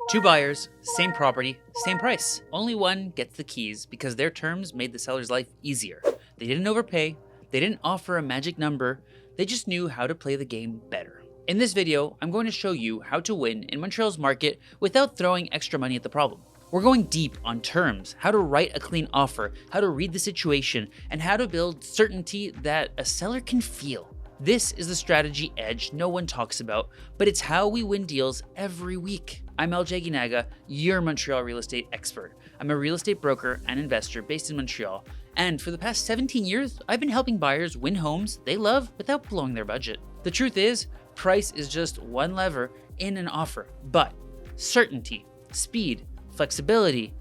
Two buyers, same property, same price. Only one gets the keys because their terms made the seller's life easier. They didn't overpay, they didn't offer a magic number, they just knew how to play the game better. In this video, I'm going to show you how to win in Montreal's market without throwing extra money at the problem. We're going deep on terms, how to write a clean offer, how to read the situation, and how to build certainty that a seller can feel. This is the strategy edge no one talks about, but it's how we win deals every week. I'm Aguinaga, your Montreal real estate expert. I'm a real estate broker and investor based in Montreal, and for the past 17 years, I've been helping buyers win homes they love without blowing their budget. The truth is, price is just one lever in an offer, but certainty, speed, flexibility,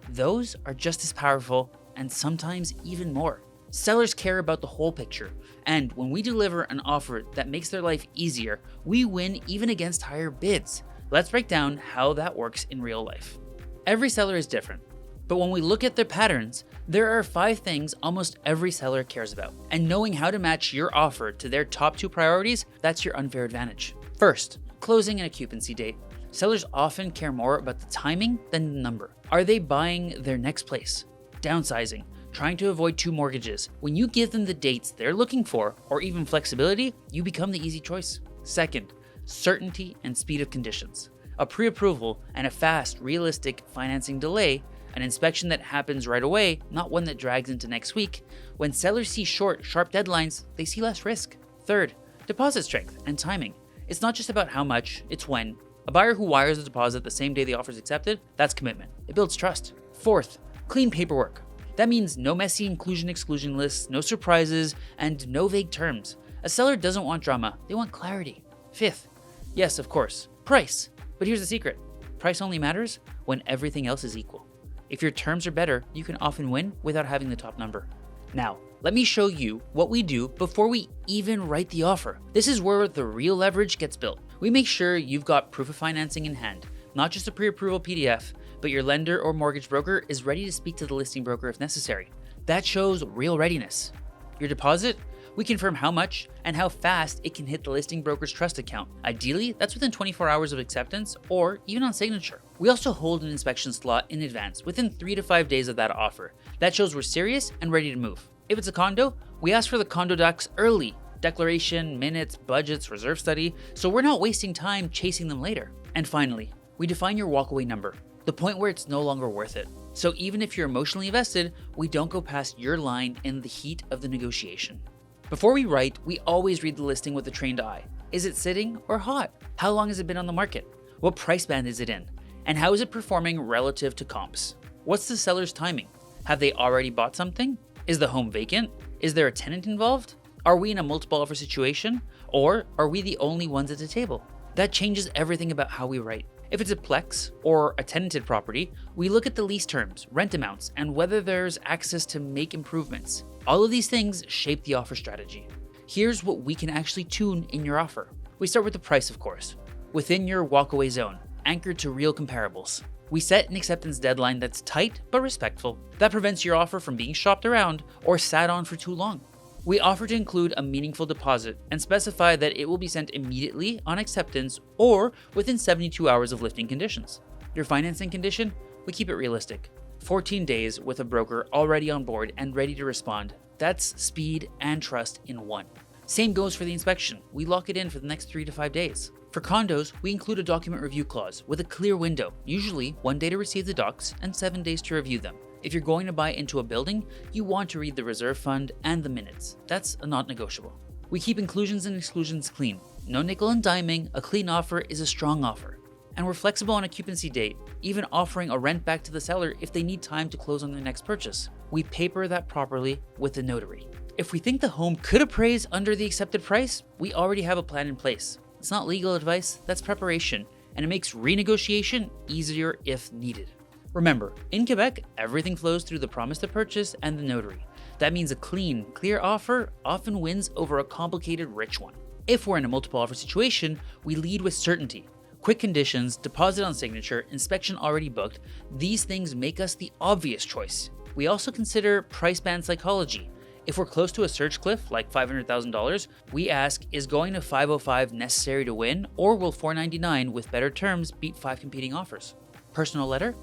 those are just as powerful and sometimes even more. Sellers care about the whole picture, and when we deliver an offer that makes their life easier, we win even against higher bids. Let's break down how that works in real life. Every seller is different, but when we look at their patterns, there are 5 things almost every seller cares about. And knowing how to match your offer to their top 2 priorities, that's your unfair advantage. First, closing and occupancy date. Sellers often care more about the timing than the number. Are they buying their next place? Downsizing? Trying to avoid 2 mortgages? When you give them the dates they're looking for, or even flexibility, you become the easy choice. Second, certainty and speed of conditions. A pre-approval and a fast, realistic financing delay, an inspection that happens right away, not one that drags into next week. When sellers see short, sharp deadlines, they see less risk. Third, deposit strength and timing. It's not just about how much, it's when. A buyer who wires a deposit the same day the offer is accepted, that's commitment. It builds trust. Fourth, clean paperwork. That means no messy inclusion-exclusion lists, no surprises, and no vague terms. A seller doesn't want drama, they want clarity. Fifth, yes, of course, price. But here's the secret. Price only matters when everything else is equal. If your terms are better, you can often win without having the top number. Now, let me show you what we do before we even write the offer. This is where the real leverage gets built. We make sure you've got proof of financing in hand, not just a pre-approval PDF, but your lender or mortgage broker is ready to speak to the listing broker if necessary. That shows real readiness. Your deposit? We confirm how much and how fast it can hit the listing broker's trust account. Ideally, that's within 24 hours of acceptance or even on signature. We also hold an inspection slot in advance within 3 to 5 days of that offer. That shows we're serious and ready to move. If it's a condo, we ask for the condo docs early. Declaration, minutes, budgets, reserve study, so we're not wasting time chasing them later. And finally, we define your walkaway number, the point where it's no longer worth it. So even if you're emotionally invested, we don't go past your line in the heat of the negotiation. Before we write, we always read the listing with a trained eye. Is it sitting or hot? How long has it been on the market? What price band is it in? And how is it performing relative to comps? What's the seller's timing? Have they already bought something? Is the home vacant? Is there a tenant involved? Are we in a multiple offer situation? Or are we the only ones at the table? That changes everything about how we write. If it's a Plex or a tenanted property, we look at the lease terms, rent amounts, and whether there's access to make improvements. All of these things shape the offer strategy. Here's what we can actually tune in your offer. We start with the price, of course, within your walkaway zone, anchored to real comparables. We set an acceptance deadline that's tight but respectful. That prevents your offer from being shopped around or sat on for too long. We offer to include a meaningful deposit and specify that it will be sent immediately on acceptance or within 72 hours of lifting conditions. Your financing condition? We keep it realistic. 14 days with a broker already on board and ready to respond. That's speed and trust in one. Same goes for the inspection. We lock it in for the next 3 to 5 days. For condos, we include a document review clause with a clear window, usually 1 day to receive the docs and 7 days to review them. If you're going to buy into a building, you want to read the reserve fund and the minutes. That's a non-negotiable. We keep inclusions and exclusions clean. No nickel and diming, a clean offer is a strong offer. And we're flexible on occupancy date, even offering a rent back to the seller if they need time to close on their next purchase. We paper that properly with the notary. If we think the home could appraise under the accepted price, we already have a plan in place. It's not legal advice, that's preparation, and it makes renegotiation easier if needed. Remember, in Quebec, everything flows through the promise to purchase and the notary. That means a clean, clear offer often wins over a complicated, rich one. If we're in a multiple offer situation, we lead with certainty. Quick conditions, deposit on signature, inspection already booked, these things make us the obvious choice. We also consider price band psychology. If we're close to a search cliff, like $500,000, we ask, is going to 505 necessary to win, or will 499 with better terms beat 5 competing offers? Personal letter?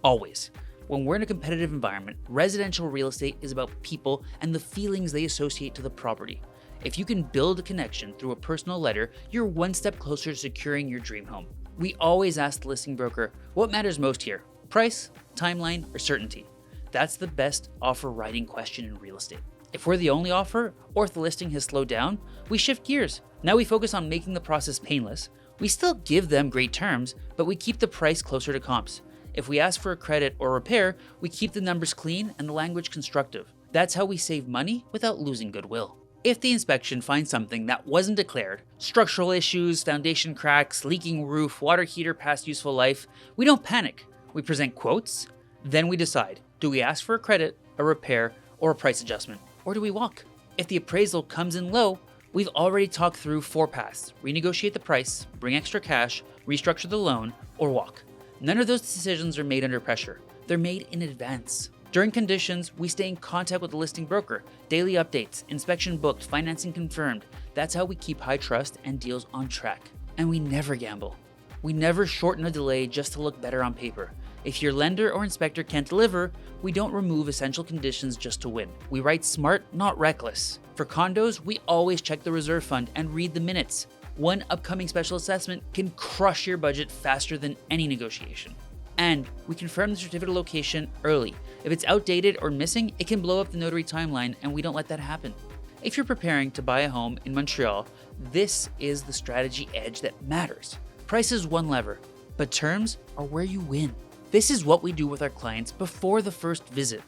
Always. When we're in a competitive environment, residential real estate is about people and the feelings they associate to the property. If you can build a connection through a personal letter, you're one step closer to securing your dream home. We always ask the listing broker, what matters most here? Price, timeline, or certainty? That's the best offer writing question in real estate. If we're the only offer, or if the listing has slowed down, we shift gears. Now we focus on making the process painless. We still give them great terms, but we keep the price closer to comps. If we ask for a credit or repair, we keep the numbers clean and the language constructive. That's how we save money without losing goodwill. If the inspection finds something that wasn't declared, structural issues, foundation cracks, leaking roof, water heater past useful life, we don't panic. We present quotes, then we decide, do we ask for a credit, a repair, or a price adjustment, or do we walk? If the appraisal comes in low, we've already talked through 4 paths: renegotiate the price, bring extra cash, restructure the loan, or walk. None of those decisions are made under pressure. They're made in advance. During conditions, we stay in contact with the listing broker, daily updates, inspection booked, financing confirmed. That's how we keep high trust and deals on track. And we never gamble. We never shorten a delay just to look better on paper. If your lender or inspector can't deliver, we don't remove essential conditions just to win. We write smart, not reckless. For condos, we always check the reserve fund and read the minutes. One upcoming special assessment can crush your budget faster than any negotiation. And we confirm the certificate of location early. If it's outdated or missing, it can blow up the notary timeline, and we don't let that happen. If you're preparing to buy a home in Montreal, this is the strategy edge that matters. Price is one lever, but terms are where you win. This is what we do with our clients before the first visit.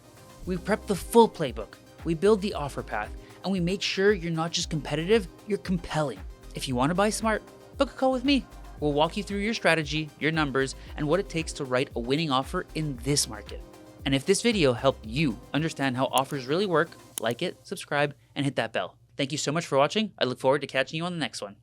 We prep the full playbook, we build the offer path, and we make sure you're not just competitive, you're compelling. If you want to buy smart, book a call with me. We'll walk you through your strategy, your numbers, and what it takes to write a winning offer in this market. And if this video helped you understand how offers really work, like it, subscribe, and hit that bell. Thank you so much for watching. I look forward to catching you on the next one.